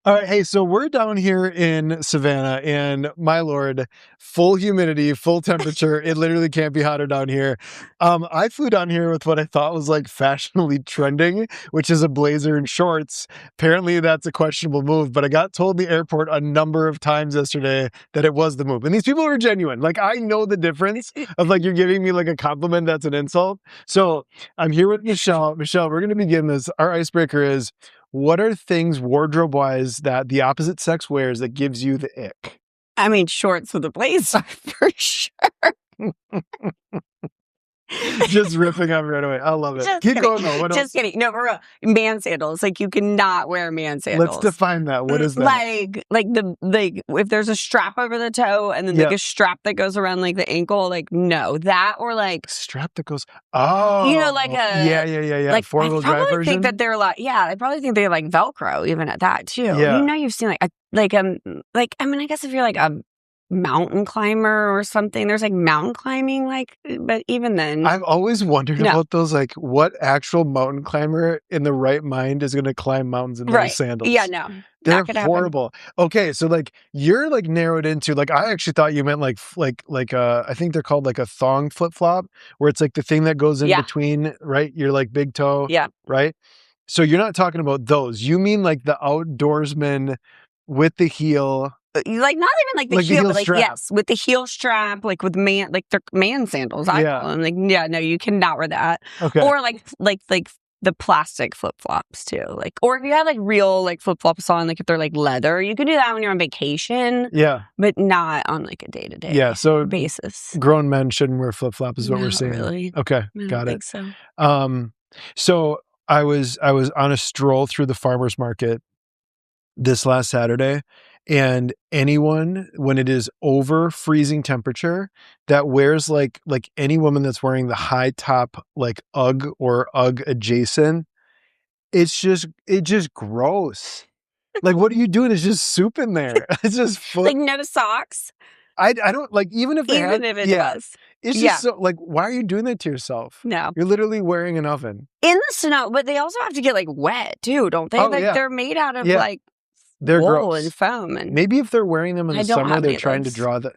All right, hey, so we're down here in Savannah, and my lord, full humidity, full temperature. It literally can't be hotter down here. I flew down here with what I thought was like fashionably trending, which is a blazer and shorts. Apparently, that's a questionable move, but I got told in the airport a number of times yesterday that it was the move. And these people are genuine. Like, I know the difference of like you're giving me like a compliment that's an insult. So I'm here with Michelle. Michelle, we're going to begin this. Our icebreaker is, what are things wardrobe-wise that the opposite sex wears that gives you the ick? I mean, shorts with a blazer for sure. Just ripping up right away. I love it. Just Keep kidding. going though. What Just else? kidding. No, for real. Man sandals. Like, you cannot wear man sandals. Let's define that. What is that? Like if there's a strap over the toe and then like a strap that goes around like the ankle, like no, that or like strap that goes. Oh, like a yeah. like Four-wheel drive version. I think that they're like I probably think they're like Velcro even at that too. Yeah. You know, you've seen I mean, I guess if you're like a mountain climber or something, there's like mountain climbing, like, but even then, I've always wondered about those, like, what actual mountain climber in the right mind is going to climb mountains in those sandals? Yeah, no, they're horrible. Okay, so like you're like narrowed into like, I actually thought you meant like I think they're called like a thong flip flop, where it's like the thing that goes in between, right? Your like big toe, right? So you're not talking about those. You mean like the outdoorsman with the heel. Like not even like the heel, but like strap. With the heel strap, like with they're man sandals. I call them. Like, no, you cannot wear that. Okay. Or like the plastic flip flops too. Like, or if you have like real like flip flops on, like if they're like leather, you can do that when you're on vacation. Yeah, but not on like a day to day. So basis. Grown men shouldn't wear flip flops, is what we're saying. Really? Okay, got it. I think so. So I was on a stroll through the farmers market this last Saturday, and anyone, when it is over freezing temperature, that wears like any woman that's wearing the high top like UGG or UGG adjacent, it's just gross. Like, what are you doing? It's just soup in there. It's just like no socks. I don't like, even if it does. It's just so, like, why are you doing that to yourself? No. You're literally wearing an oven. In the snow, but they also have to get like wet too, don't they? Oh, like they're made out of like they're wool gross. and foam. And maybe if they're wearing them in the summer, they're trying to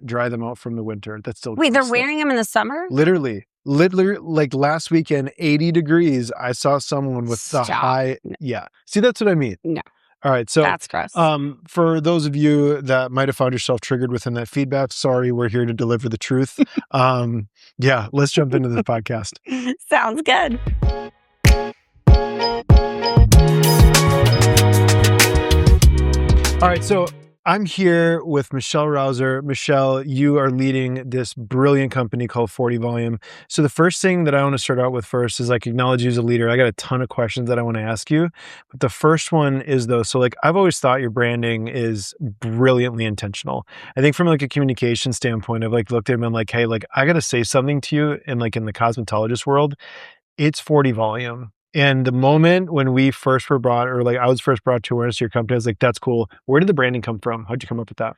dry them out from the winter. That's still Wait, they're wearing them in the summer? Literally, like last weekend, 80 degrees. I saw someone with the high. Yeah. See, that's what I mean. No. All right. So that's gross. For those of you that might have found yourself triggered within that feedback, sorry, we're here to deliver the truth. Yeah, let's jump into this podcast. Sounds good. All right, so I'm here with Michelle Rouser. Michelle, you are leading this brilliant company called 40 Volume. So the first thing that I want to start out with first is like acknowledge you as a leader. I got a ton of questions that I want to ask you. But the first one is though, so like I've always thought your branding is brilliantly intentional. I think from like a communication standpoint, I've like looked at them and like, hey, like I got to say something to you. And like in the cosmetologist world, it's 40 Volume. And the moment when we first were brought, or like I was first brought to awareness to your company, I was like, that's cool. Where did the branding come from? How'd you come up with that?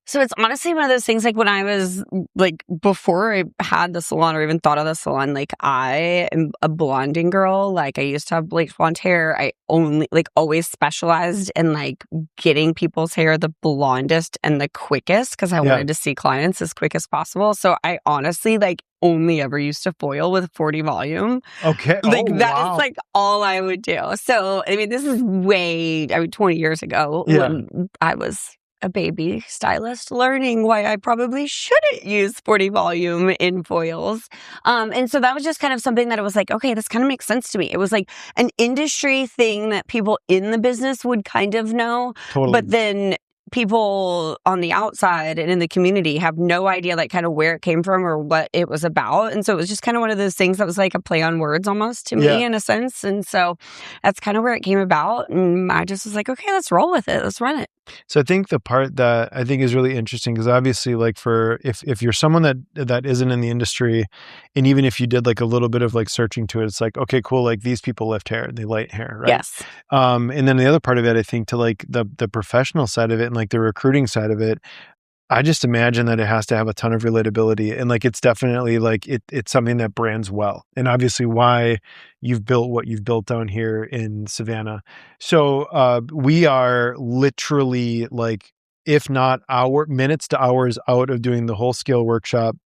So it's honestly one of those things, like when I was like, before I had the salon or even thought of the salon, like I am a blonding girl. Like I used to have bleach blonde hair. I only like always specialized in like getting people's hair the blondest and the quickest because I wanted to see clients as quick as possible. So I honestly like only ever used to foil with 40 Volume. Okay. Like that is like all I would do. So, I mean, this is 20 years ago when I was a baby stylist learning why I probably shouldn't use 40 Volume in foils. And so that was just kind of something that it was like, okay, this kind of makes sense to me. It was like an industry thing that people in the business would kind of know. Totally. But then people on the outside and in the community have no idea like kind of where it came from or what it was about. And so it was just kind of one of those things that was like a play on words almost to me in a sense. And so that's kind of where it came about. And I just was like, okay, let's roll with it. Let's run it. So I think the part that I think is really interesting, because obviously like for if you're someone that isn't in the industry, and even if you did like a little bit of like searching to it, it's like, okay, cool, like these people lift hair, they light hair, right? Yes. And then the other part of it, I think, to like the professional side of it and like the recruiting side of it, I just imagine that it has to have a ton of relatability, and like it's definitely like it's something that brands well, and obviously why you've built what you've built down here in Savannah. So we are literally like, if not hour minutes to hours out of doing the whole scale workshop.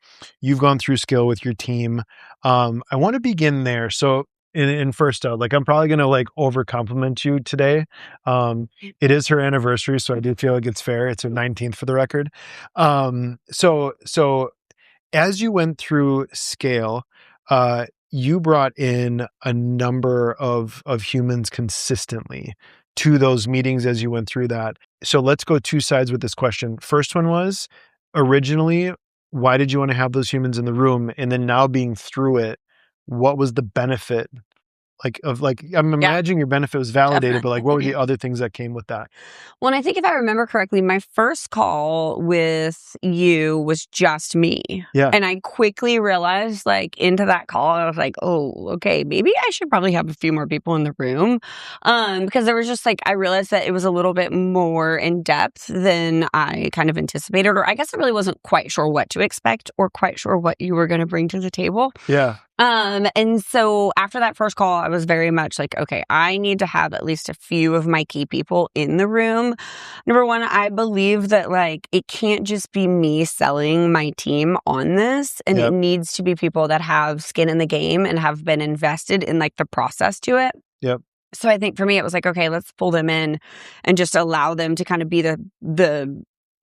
You've gone through scale with your team. I want to begin there. So in first out, like I'm probably gonna like over compliment you today. It is her anniversary, so I do feel like it's fair. It's her 19th for the record. So as you went through scale, you brought in a number of humans consistently to those meetings as you went through that. So let's go two sides with this question. First one was, originally, why did you want to have those humans in the room? And then now being through it, what was the benefit? Like of like, I'm Yeah, imagining your benefit was validated, but like what were the definitely. other things that came with that? Well, and I think if I remember correctly, my first call with you was just me. Yeah. And I quickly realized, like, into that call, I was like, oh, okay, maybe I should probably have a few more people in the room. Because there was just like, I realized that it was a little bit more in depth than I kind of anticipated, or I guess I really wasn't quite sure what to expect or quite sure what you were going to bring to the table. Yeah. And so after that first call, I was very much like, okay, I need to have at least a few of my key people in the room. Number one, I believe that like it can't just be me selling my team on this, and it Yep. needs to be people that have skin in the game and have been invested in like the process to it. Yep. So I think for me, it was like, okay, let's pull them in and just allow them to kind of be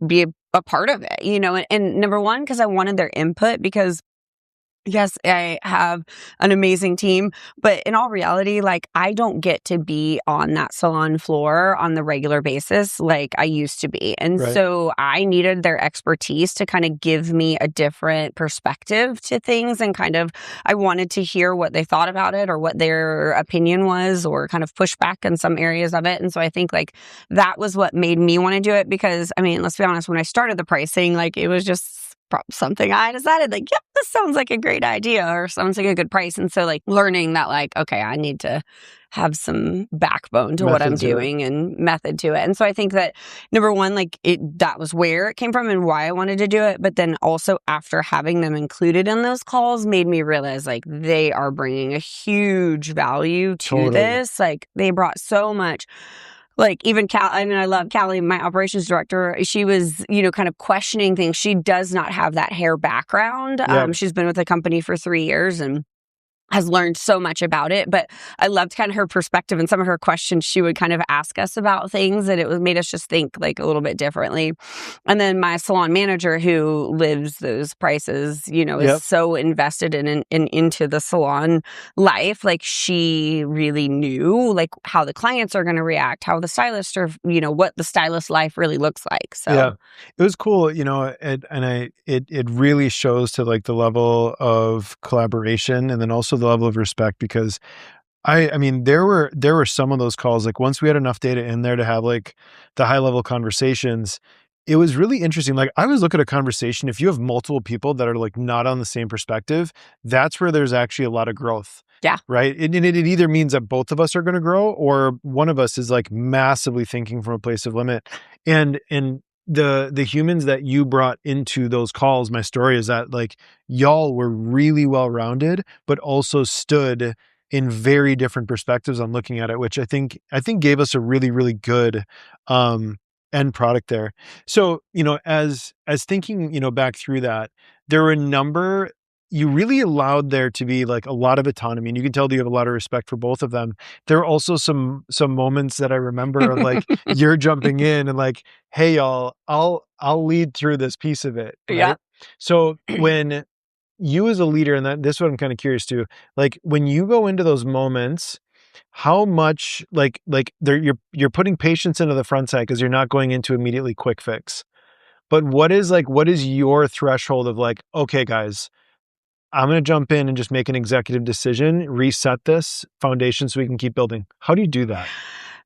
be a part of it, you know, and number one, because I wanted their input because yes, I have an amazing team, but in all reality, like I don't get to be on that salon floor on the regular basis like I used to be. And Right. so I needed their expertise to kind of give me a different perspective to things, and kind of I wanted to hear what they thought about it or what their opinion was, or kind of push back in some areas of it. And so I think like that was what made me want to do it, because I mean, let's be honest, when I started the pricing, like it was just something I decided like, yep, this sounds like a great idea or sounds like a good price. And so like learning that like, okay, I need to have some backbone to what I'm Method to it. doing and method to it. And so I think that number one, like that was where it came from and why I wanted to do it. But then also after having them included in those calls made me realize like they are bringing a huge value to Totally. this. Like they brought so much. Like even I mean, I love Callie, my operations director. She was, you know, kind of questioning things. She does not have that hair background. Yep. She's been with the company for 3 years and has learned so much about it, but I loved kind of her perspective and some of her questions. She would kind of ask us about things, and it was made us just think like a little bit differently. And then my salon manager, who lives those prices, you know, Yep. is so invested in into the salon life. Like she really knew like how the clients are going to react, how the stylists are, you know, what the stylist life really looks like. So Yeah, it was cool, you know, it really shows to like the level of collaboration and then also the level of respect, because I mean, there were some of those calls, like once we had enough data in there to have like the high level conversations, it was really interesting. Like I always look at a conversation, if you have multiple people that are like not on the same perspective, that's where there's actually a lot of growth. yeah. Right. And it either means that both of us are going to grow, or one of us is like massively thinking from a place of limit. And the humans that you brought into those calls, my story is that like y'all were really well rounded, but also stood in very different perspectives on looking at it, which I think gave us a really, really good end product there. So, you know, as thinking, you know, back through that, there were a number, you really allowed there to be like a lot of autonomy, and you can tell that you have a lot of respect for both of them. There are also some moments that I remember of like you're jumping in and like, hey y'all, I'll lead through this piece of it, Yeah. right? So when you as a leader, and this is what I'm kind of curious to, like when you go into those moments, how much like there you're putting patience into the front side because you're not going into immediately quick fix. But what is your threshold of like, okay, guys, I'm going to jump in and just make an executive decision, reset this foundation so we can keep building. How do you do that?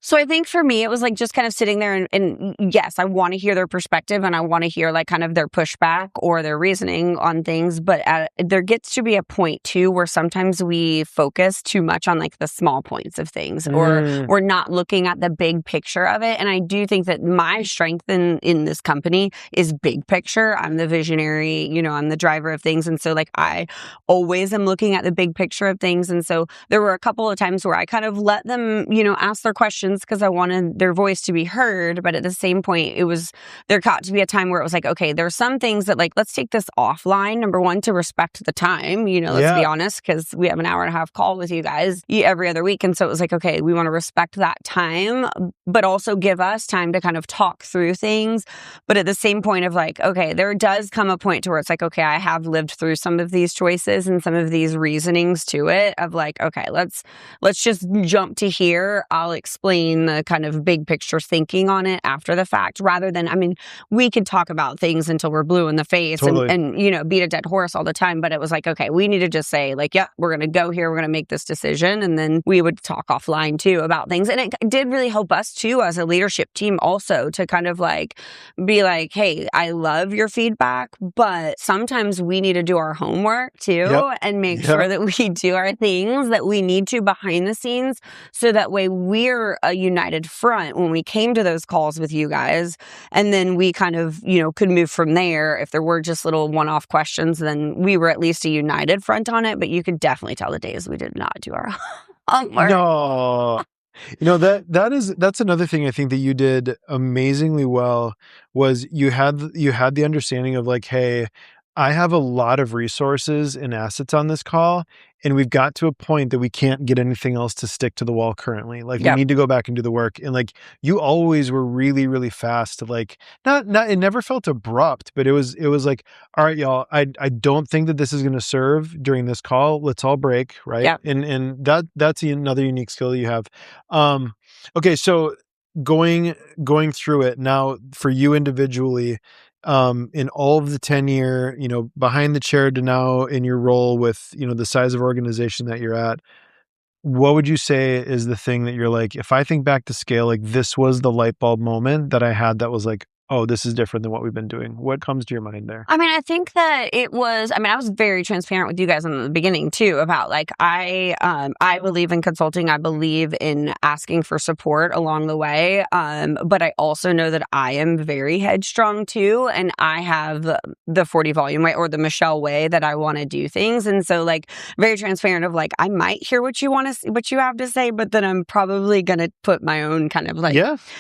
So I think for me, it was like just kind of sitting there and yes, I want to hear their perspective and I want to hear like kind of their pushback or their reasoning on things. But there gets to be a point too where sometimes we focus too much on like the small points of things or we're not looking at the big picture of it. And I do think that my strength in this company is big picture. I'm the visionary, I'm the driver of things. And so like I always am looking at the big picture of things. And so there were a couple of times where I kind of let them, ask their questions because I wanted their voice to be heard. But at the same point, there got to be a time where it was like, okay, there's some things that like, let's take this offline. Number one, to respect the time, let's be honest, because we have an hour and a half call with you guys every other week. And so it was like, okay, we want to respect that time, but also give us time to kind of talk through things. But at the same point of like, okay, there does come a point to where it's like, okay, I have lived through some of these choices and some of these reasonings to it of like, okay, let's just jump to here. I'll explain the kind of big picture thinking on it after the fact rather than, we could talk about things until we're blue in the face and beat a dead horse all the time. But it was like, okay, we need to just say like, yeah, we're going to go here. We're going to make this decision. And then we would talk offline too about things. And it did really help us too as a leadership team also to kind of like be like, hey, I love your feedback, but sometimes we need to do our homework too and make sure that we do our things that we need to behind the scenes so that way we're a united front when we came to those calls with you guys. And then we kind of, could move from there. If there were just little one-off questions, then we were at least a united front on it. But you could definitely tell the days we did not do our homework. No. That's another thing I think that you did amazingly well was you had the understanding of like, hey, I have a lot of resources and assets on this call, and we've got to a point that we can't get anything else to stick to the wall currently. Like we need to go back and do the work. And like you always were really, really fast to like not it never felt abrupt, but it was like, all right, y'all, I don't think that this is gonna serve during this call. Let's all break, right? Yep. And that's another unique skill that you have. Okay, so going through it now for you individually, in all of the tenure, behind the chair to now in your role with, the size of organization that you're at, what would you say is the thing that you're like, if I think back to scale, like this was the light bulb moment that I had that was like, oh, this is different than what we've been doing? What comes to your mind there? I think that it was, I was very transparent with you guys in the beginning too about like, I believe in consulting. I believe in asking for support along the way. But I also know that I am very headstrong too. And I have the 40 volume way or the Michelle way that I want to do things. And so like very transparent of like, I might hear what you have to say, but then I'm probably going to put my own kind of like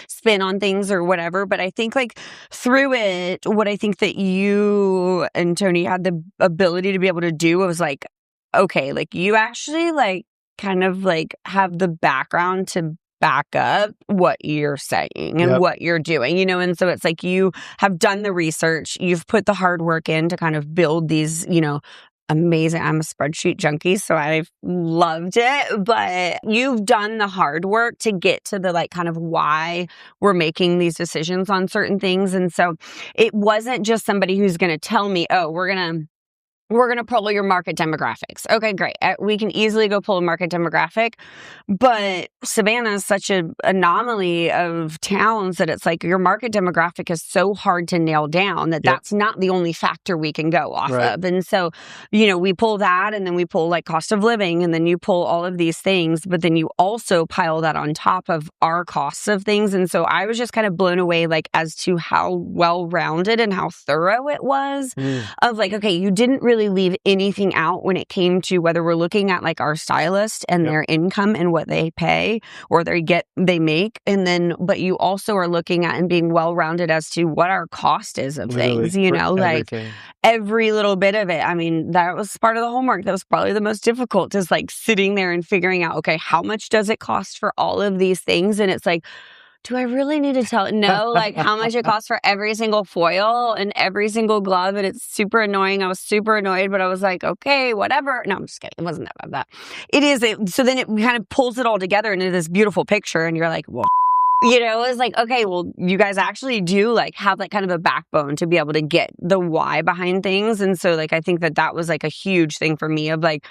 spin on things or whatever. But I think like, through it, what I think that you and Tony had the ability to be able to do was like, okay, like you actually like kind of like have the background to back up what you're saying and what you're doing, and so it's like you have done the research, you've put the hard work in to kind of build these, amazing. I'm a spreadsheet junkie, so I've loved it. But you've done the hard work to get to the like kind of why we're making these decisions on certain things. And so it wasn't just somebody who's going to tell me, oh, we're going to pull your market demographics. Okay, great. We can easily go pull a market demographic. But Savannah is such an anomaly of towns that it's like your market demographic is so hard to nail down that that's not the only factor we can go off of. And so, we pull that and then we pull like cost of living and then you pull all of these things, but then you also pile that on top of our costs of things. And so I was just kind of blown away like as to how well-rounded and how thorough it was of like, okay, you didn't really leave anything out when it came to whether we're looking at like our stylist and their income and what they pay or they make. And then, but you also are looking at and being well-rounded as to what our cost is of things, like every little bit of it. That was part of the homework. That was probably the most difficult is like sitting there and figuring out, okay, how much does it cost for all of these things? And it's like, do I really need to tell? No, like how much it costs for every single foil and every single glove. And it's super annoying. I was super annoyed, but I was like, okay, whatever. No, I'm just kidding. It wasn't that bad. It is. So then it kind of pulls it all together into this beautiful picture. And you're like, well, it was like, okay, well, you guys actually do like have like kind of a backbone to be able to get the why behind things. And so like, I think that was like a huge thing for me of like,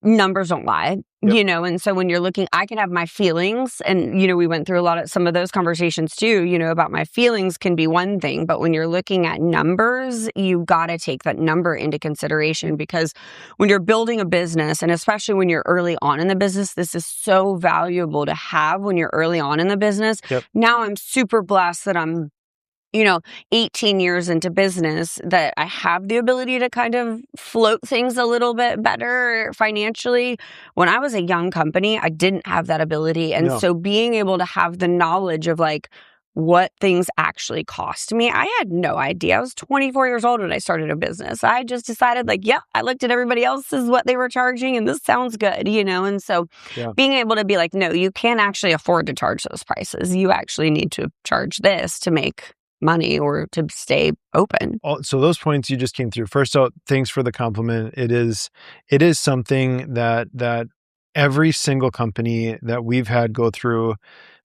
numbers don't lie. And so when you're looking, I can have my feelings and, we went through some of those conversations too, about my feelings can be one thing, but when you're looking at numbers, you got to take that number into consideration because when you're building a business and especially when you're early on in the business, this is so valuable to have when you're early on in the business. Now I'm super blessed that I'm 18 years into business that I have the ability to kind of float things a little bit better financially. When I was a young company, I didn't have that ability. And so being able to have the knowledge of what things actually cost me, I had no idea. I was 24 years old when I started a business. I just decided I looked at everybody else's, what they were charging, and this sounds good, And so being able to be no, you can't actually afford to charge those prices. You actually need to charge this to make money or to stay open. So those points you just came through. First out, thanks for the compliment. It is something that every single company that we've had go through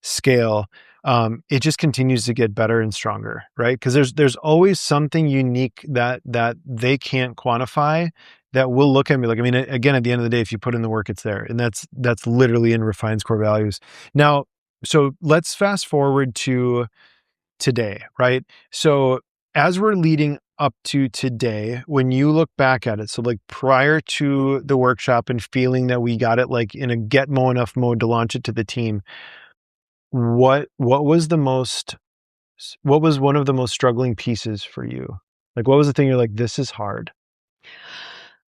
scale, it just continues to get better and stronger, right? Because there's always something unique that they can't quantify that will look at me again, at the end of the day, if you put in the work, it's there. And that's literally in Refine's core values. Now, so let's fast forward to today, right? So as we're leading up to today, when you look back at it, so prior to the workshop and feeling that we got it in a get mo enough mode to launch it to the team, what was one of the most struggling pieces for you? What was the thing you're this is hard?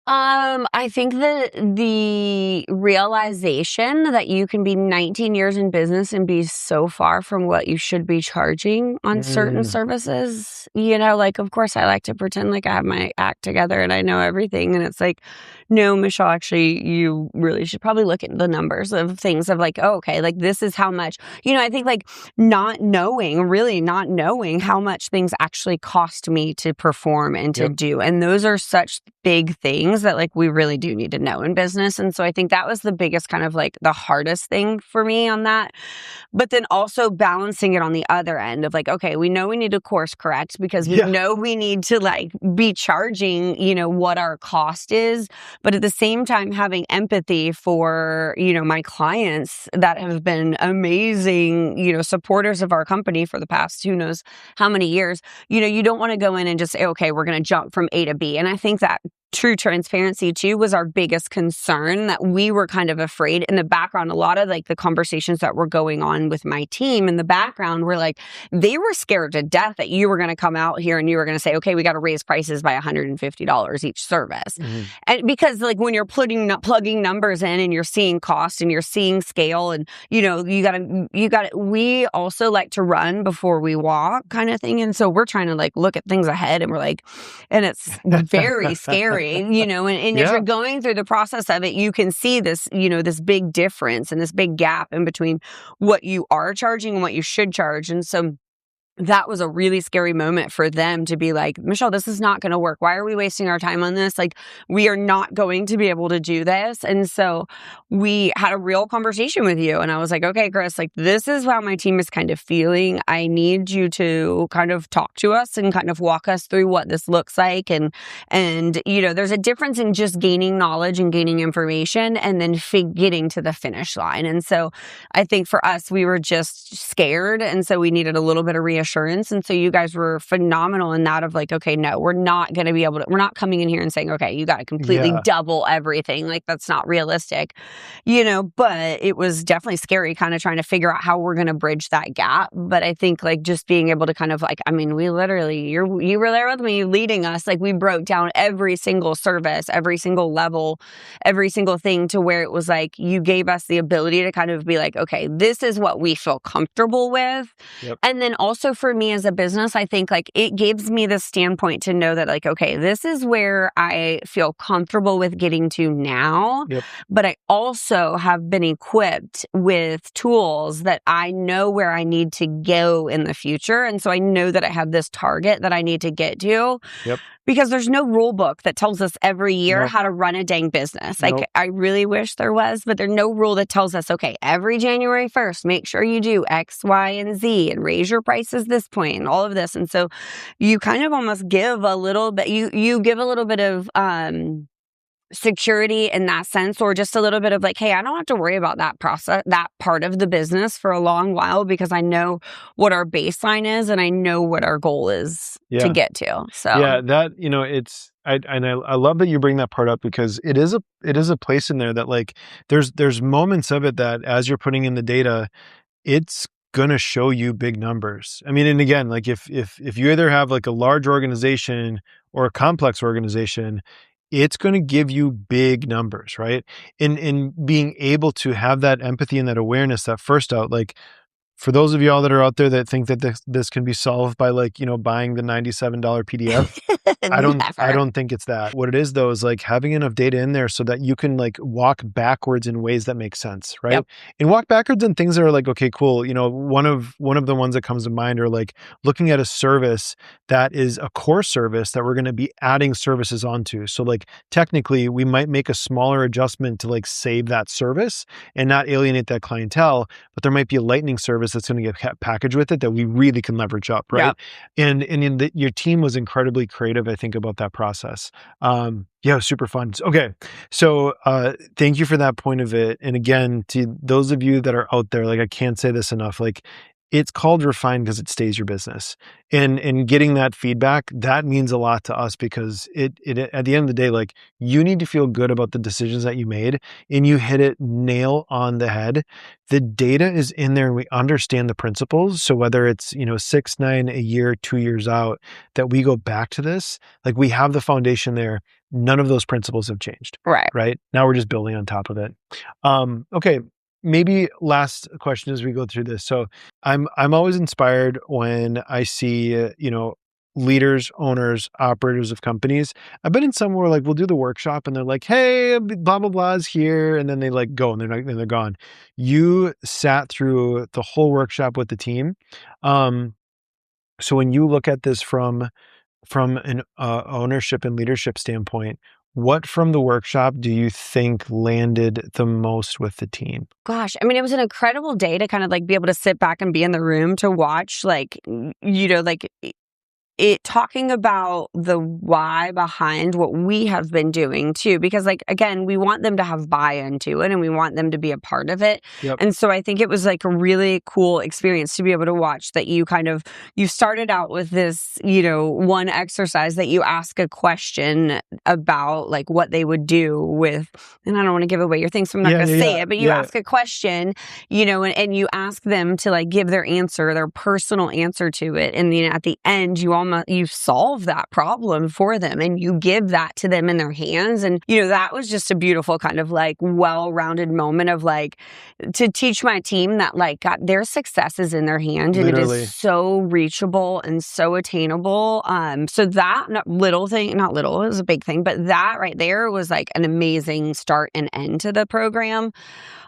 I think that the realization that you can be 19 years in business and be so far from what you should be charging on certain services, of course I like to pretend like I have my act together and I know everything. And it's no, Michelle, actually, you really should probably look at the numbers of things of this is how much, I think not knowing how much things actually cost me to perform and to do. And those are such big things that we really do need to know in business. And so I think that was the biggest kind of the hardest thing for me on that. But then also balancing it on the other end of okay, we know we need to course correct because we know we need to be charging, what our cost is. But at the same time, having empathy for, my clients that have been amazing, supporters of our company for the past who knows how many years, you don't want to go in and just say, okay, we're going to jump from A to B. And I think that true transparency too was our biggest concern, that we were kind of afraid in the background. A lot of the conversations that were going on with my team in the background were they were scared to death that you were going to come out here and you were going to say, okay, we got to raise prices by $150 each service. And because when you're plugging numbers in and you're seeing cost and you're seeing scale and you got to we also like to run before we walk kind of thing. And so we're trying to look at things ahead and we're and it's very scary. And as you're going through the process of it, you can see this, this big difference and this big gap in between what you are charging and what you should charge. And so that was a really scary moment for them to be Michelle, this is not going to work. Why are we wasting our time on this? We are not going to be able to do this. And so we had a real conversation with you. And I was okay, Chris, this is how my team is kind of feeling. I need you to kind of talk to us and kind of walk us through what this looks like. And there's a difference in just gaining knowledge and gaining information and then getting to the finish line. And so I think for us, we were just scared. And so we needed a little bit of reassurance. And so you guys were phenomenal in that of okay, no, we're not going to be able to, we're not coming in here and saying, okay, you got to completely double everything. That's not realistic, but it was definitely scary kind of trying to figure out how we're going to bridge that gap. But I think just being able to kind of we literally, you were there with me leading us. We broke down every single service, every single level, every single thing to where it was you gave us the ability to kind of be okay, this is what we feel comfortable with. And then also for me as a business, I think it gives me the standpoint to know that okay, this is where I feel comfortable with getting to now. But I also have been equipped with tools that I know where I need to go in the future. And so I know that I have this target that I need to get to. Because there's no rule book that tells us every year how to run a dang business. I really wish there was, but there's no rule that tells us, okay, every January 1st, make sure you do X, Y, and Z and raise your prices this point and all of this. And so you kind of almost give a little bit, you give a little bit of security in that sense, or just a little bit of like, hey, I don't have to worry about that process, that part of the business for a long while, because I know what our baseline is and I know what our goal is to Yeah. get to. So Yeah, that, it's I love that you bring that part up, because it is a place in there that, like, there's moments of it that as you're putting in the data, it's gonna show you big numbers. I mean, and again, like, if you either have like a large organization or a complex organization, it's gonna give you big numbers, right? In being able to have that empathy and that awareness, that first out, like, for those of y'all that are out there that think that this can be solved by, like, buying the $97 PDF, I never. don't think it's that. What it is, though, is like having enough data in there so that you can, like, walk backwards in ways that make sense, right? Yep. And walk backwards in things that are like, okay, cool. One of the ones that comes to mind are like looking at a service that is a core service that we're going to be adding services onto. So, like, technically we might make a smaller adjustment to, like, save that service and not alienate that clientele, but there might be a lightning service that's going to get packaged with it that we really can leverage up, right? Yep. And your team was incredibly creative, I think, about that process. Yeah, super fun. Okay, so thank you for that point of it. And again, to those of you that are out there, like, I can't say this enough, like, it's called Refine because it stays your business. And getting that feedback, that means a lot to us, because it at the end of the day, like, you need to feel good about the decisions that you made, and you hit it nail on the head. The data is in there and we understand the principles. So whether it's, 6, 9, a year, 2 years out, that we go back to this, like, we have the foundation there. None of those principles have changed, Right. right? Now we're just building on top of it. Okay. Maybe last question as we go through this. So I'm always inspired when I see, leaders, owners, operators of companies. I've been in somewhere, like, we'll do the workshop and they're like, hey, blah, blah, blah is here. And then they, like, go and then they're gone. You sat through the whole workshop with the team. So when you look at this from an ownership and leadership standpoint, what from the workshop do you think landed the most with the team? Gosh, I mean, it was an incredible day to kind of like be able to sit back and be in the room to watch, like, like it talking about the why behind what we have been doing too, because, like, again, we want them to have buy-in to it and we want them to be a part of it. Yep. And so I think it was like a really cool experience to be able to watch that. You started out with this, one exercise that you ask a question about, like, what they would do with, and I don't want to give away your thing, so I'm not Yeah, going to yeah, say yeah, it, but you yeah. ask a question, and you ask them to, like, give their answer, their personal answer to it. And then at the end, you solve that problem for them and you give that to them in their hands. And, that was just a beautiful kind of, like, well-rounded moment of, like, to teach my team that, like, God, their success is in their hand and it Literally. is so reachable and so attainable. So that little thing, not little, it was a big thing, but that right there was like an amazing start and end to the program.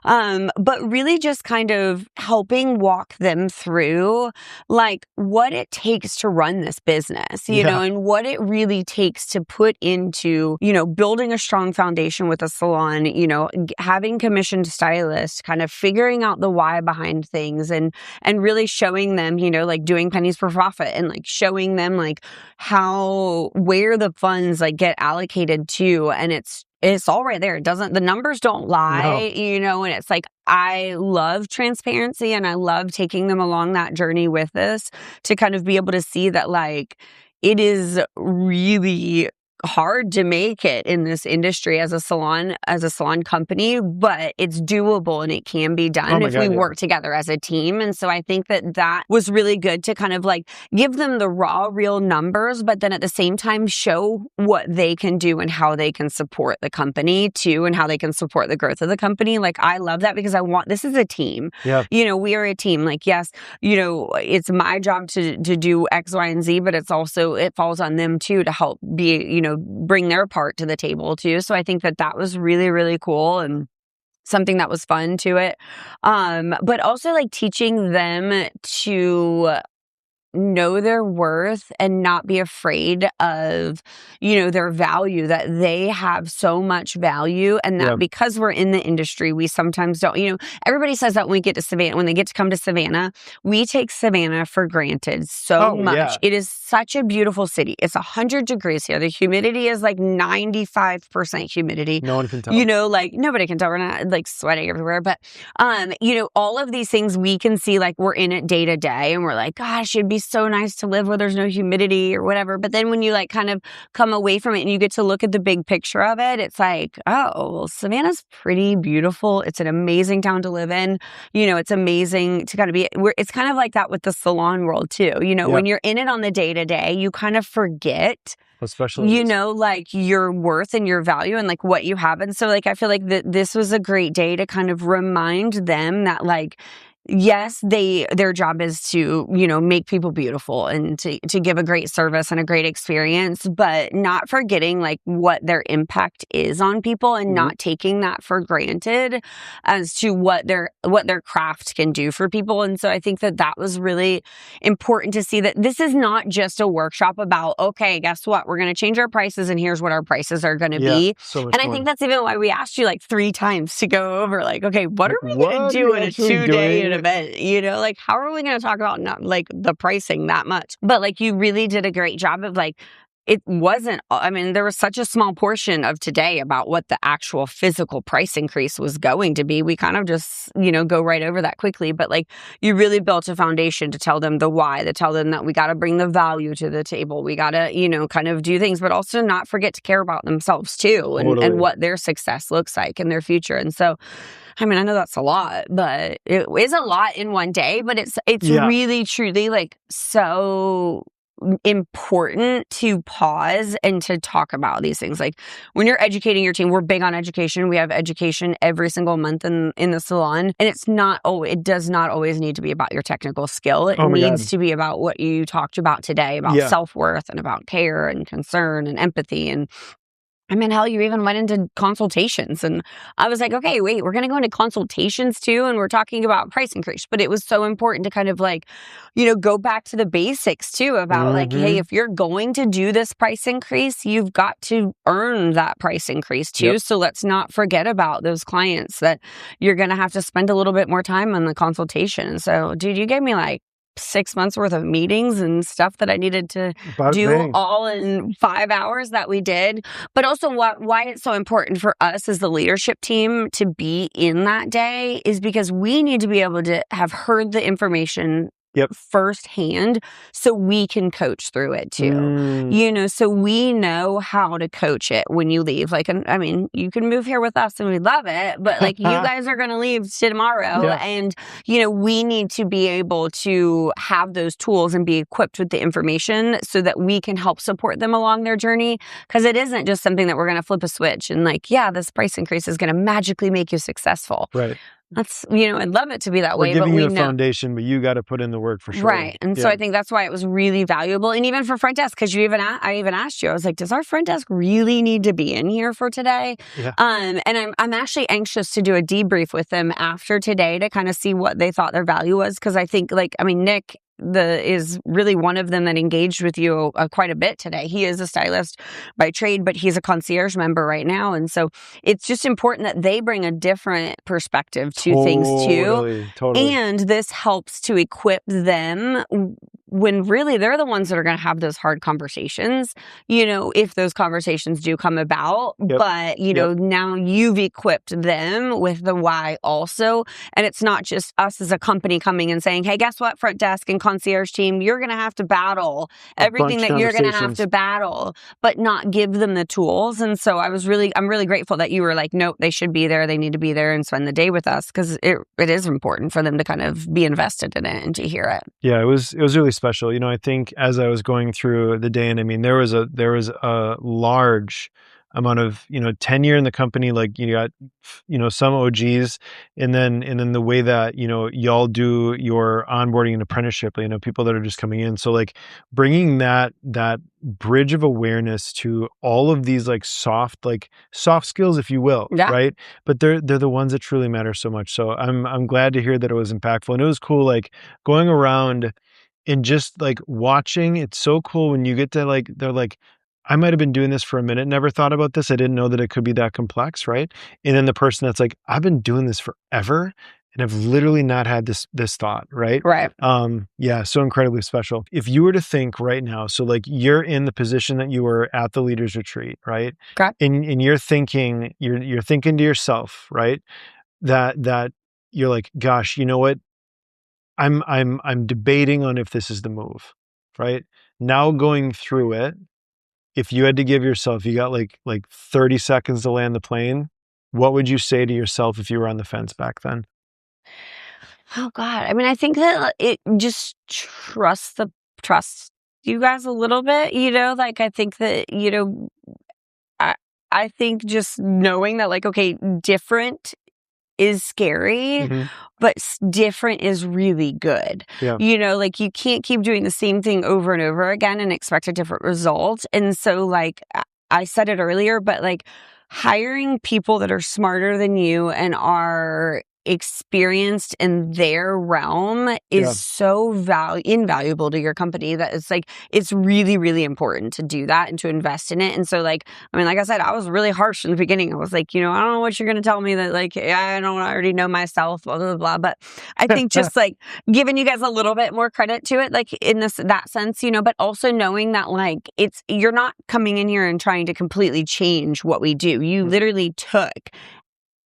But really just kind of helping walk them through, like, what it takes to run this business, Yeah. and what it really takes to put into, building a strong foundation with a salon, having commissioned stylists, kind of figuring out the why behind things, and really showing them, like, doing pennies per profit, and, like, showing them, like, where the funds, like, get allocated to. And it's all right there. The numbers don't lie, No. and it's like, I love transparency and I love taking them along that journey with us to kind of be able to see that, like, it is really hard to make it in this industry as a salon company, but it's doable and it can be Oh done my if we God, yeah. work together as a team. And so I think that was really good to kind of, like, give them the raw, real numbers, but then at the same time show what they can do and how they can support the company too, and how they can support the growth of the company. Like, I love that because this is a team. Yeah. We are a team. Like, yes, it's my job to do X, Y, and Z, but it falls on them too to help bring their part to the table too. So I think that was really, really cool and something that was fun to it. But also, like, teaching them to know their worth and not be afraid of, their value, that they have so much value, and that because we're in the industry, we sometimes don't, everybody says that when we get to Savannah, when they get to come to Savannah, we take Savannah for granted so much. Yeah. It is such a beautiful city. It's 100 degrees here. The humidity is like 95% humidity. No one can tell. Like nobody can tell. We're not like sweating everywhere, but all of these things we can see, like we're in it day to day, and we're like, gosh, it'd be so nice to live where there's no humidity or whatever. But then when you like kind of come away from it and you get to look at the big picture of it, it's like, oh, well, Savannah's pretty beautiful. It's an amazing town to live in. It's amazing to kind of be, it's kind of like that with the salon world too. When you're in it on the day to day, you kind of forget, especially, like your worth and your value and like what you have. And so like, I feel like this was a great day to kind of remind them that like, yes, their job is to, make people beautiful and to give a great service and a great experience, but not forgetting like what their impact is on people and not taking that for granted as to what their craft can do for people. And so I think that was really important to see that this is not just a workshop about, okay, guess what? We're going to change our prices and here's what our prices are going to be. So much and I think that's even why we asked you like 3 times to go over like, okay, what are we going to do in a 2-day event? Like how are we going to talk about not like the pricing that much? But like you really did a great job of like, it wasn't, there was such a small portion of today about what the actual physical price increase was going to be. We kind of just, go right over that quickly. But like you really built a foundation to tell them the why, to tell them that we got to bring the value to the table. We got to, kind of do things, but also not forget to care about themselves too and what their success looks like in their future. And so, I know that's a lot, but it is a lot in one day, but it's really, truly like so important to pause and to talk about these things. Like when you're educating your team, we're big on education. We have education every single month in the salon, and it does not always need to be about your technical skill. It needs to be about what you talked about today, about self-worth and about care and concern and empathy. And hell, you even went into consultations. And I was like, okay, wait, we're going to go into consultations too. And we're talking about price increase. But it was so important to kind of like, go back to the basics too about like, hey, if you're going to do this price increase, you've got to earn that price increase too. So let's not forget about those clients that you're going to have to spend a little bit more time on the consultation. So, dude, you gave me like 6 months worth of meetings and stuff that I needed to do all in 5 hours that we did. But also why it's so important for us as the leadership team to be in that day is because we need to be able to have heard the information firsthand so we can coach through it too. So we know how to coach it when you leave. Like, you can move here with us and we love it, but like you guys are going to leave tomorrow and, we need to be able to have those tools and be equipped with the information so that we can help support them along their journey. Because it isn't just something that we're going to flip a switch and like, this price increase is going to magically make you successful. Right. That's, I'd love it to be that way. We're giving you a foundation, but you got to put in the work for sure. Right. And so I think that's why it was really valuable. And even for front desk, because I even asked you, I was like, does our front desk really need to be in here for today? Yeah. And I'm actually anxious to do a debrief with them after today to kind of see what they thought their value was. Because I think Nick is really one of them that engaged with you quite a bit today. He is a stylist by trade, but he's a concierge member right now. And so it's just important that they bring a different perspective to things too. Totally. And this helps to equip them when really they're the ones that are going to have those hard conversations, if those conversations do come about. But, now you've equipped them with the why also. And it's not just us as a company coming and saying, hey, guess what, front desk and concierge team, you're going to have to battle everything that you're going to have to battle, but not give them the tools. And so I'm really grateful that you were like, nope, they should be there. They need to be there and spend the day with us because it is important for them to kind of be invested in it and to hear it. Yeah, it was really special. I think as I was going through the day, and there was a large amount of tenure in the company. Like you got some OGs, and then the way that y'all do your onboarding and apprenticeship, people that are just coming in. So like bringing that bridge of awareness to all of these like soft skills, if you will, right? But they're the ones that truly matter so much. So I'm glad to hear that it was impactful, and it was cool like going around and just like watching, it's so cool when you get to like, they're like, I might have been doing this for a minute, never thought about this. I didn't know that it could be that complex, right? And then the person that's like, I've been doing this forever and I've literally not had this thought, right? Right. Yeah, so incredibly special. If you were to think right now, so like you're in the position that you were at the leaders retreat, right? Okay. And you're thinking, you're thinking to yourself, right? That you're like, gosh, you know what? I'm debating on if this is the move, right? Now going through it, if you had to give yourself, you got like 30 seconds to land the plane, what would you say to yourself if you were on the fence back then? Oh God. I mean, I think that it just trust you guys a little bit, like I think that, I I think just knowing that like, okay, different is scary, Mhm. but different is really good. Yeah. Like you can't keep doing the same thing over and over again and expect a different result. And so, like, I said it earlier, but like hiring people that are smarter than you and are experienced in their realm is Yeah. so invaluable to your company that it's like it's really really important to do that and to invest in it. And so like, I mean, like I said, I was really harsh in the beginning. I was like, I don't know what you're going to tell me that like, yeah, I already know myself, blah blah blah. But I think just like giving you guys a little bit more credit to it, like in that sense, but also knowing that like you're not coming in here and trying to completely change what we do. You literally took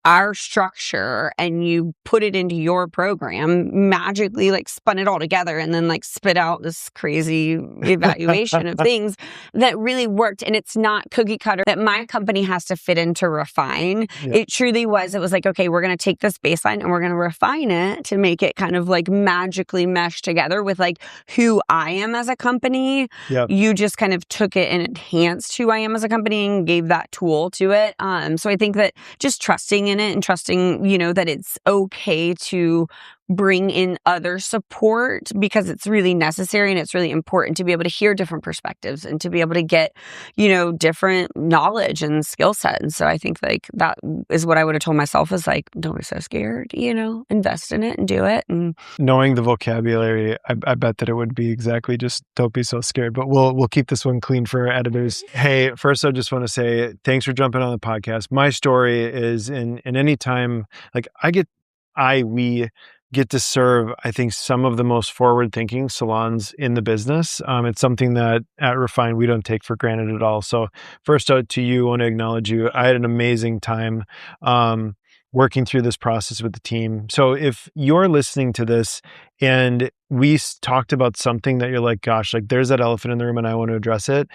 our structure and you put it into your program, magically like spun it all together and then like spit out this crazy evaluation of things that really worked. And it's not cookie cutter that my company has to fit in to refine. Yeah. It truly was. It was like, okay, we're going to take this baseline and we're going to refine it to make it kind of like magically mesh together with like who I am as a company. Yeah. You just kind of took it and enhanced who I am as a company and gave that tool to it. So I think that just trusting in it and trusting, that it's okay to bring in other support because it's really necessary and it's really important to be able to hear different perspectives and to be able to get, different knowledge and skill set. And so I think like that is what I would have told myself is like, don't be so scared, invest in it and do it. And knowing the vocabulary, I bet that it would be exactly just don't be so scared. But we'll keep this one clean for our editors. Hey, first I just want to say thanks for jumping on the podcast. My story is in any time like we get to serve, I think, some of the most forward-thinking salons in the business. It's something that at Refine we don't take for granted at all. So first out to you, I want to acknowledge you. I had an amazing time working through this process with the team. So if you're listening to this and we talked about something that you're like, gosh, like there's that elephant in the room and I want to address it.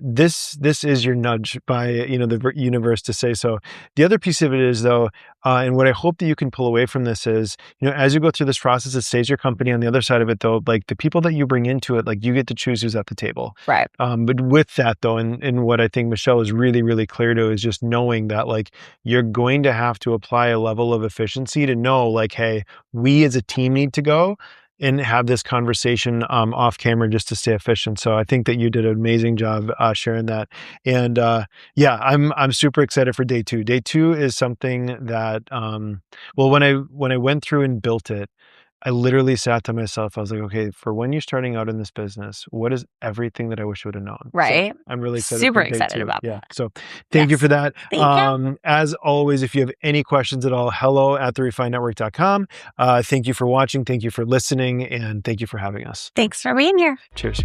This is your nudge by, the universe to say so. The other piece of it is though, and what I hope that you can pull away from this is, as you go through this process, it stays your company. On the other side of it though, like the people that you bring into it, like you get to choose who's at the table. right. But with that though, and what I think Michelle is really, really clear to is just knowing that like you're going to have to apply a level of efficiency to know like, hey, we as a team need to go and have this conversation off camera just to stay efficient. So I think that you did an amazing job sharing that. And yeah, I'm super excited for day two. Day two is something that when I went through and built it, I literally sat to myself. I was like, okay, for when you're starting out in this business, what is everything that I wish I would have known? Right. So I'm really excited. Super for day excited two. about Yeah. that. So thank you for that. Thank you. As always, if you have any questions at all, hello@therefinednetwork.com. Thank you for watching. Thank you for listening. And thank you for having us. Thanks for being here. Cheers.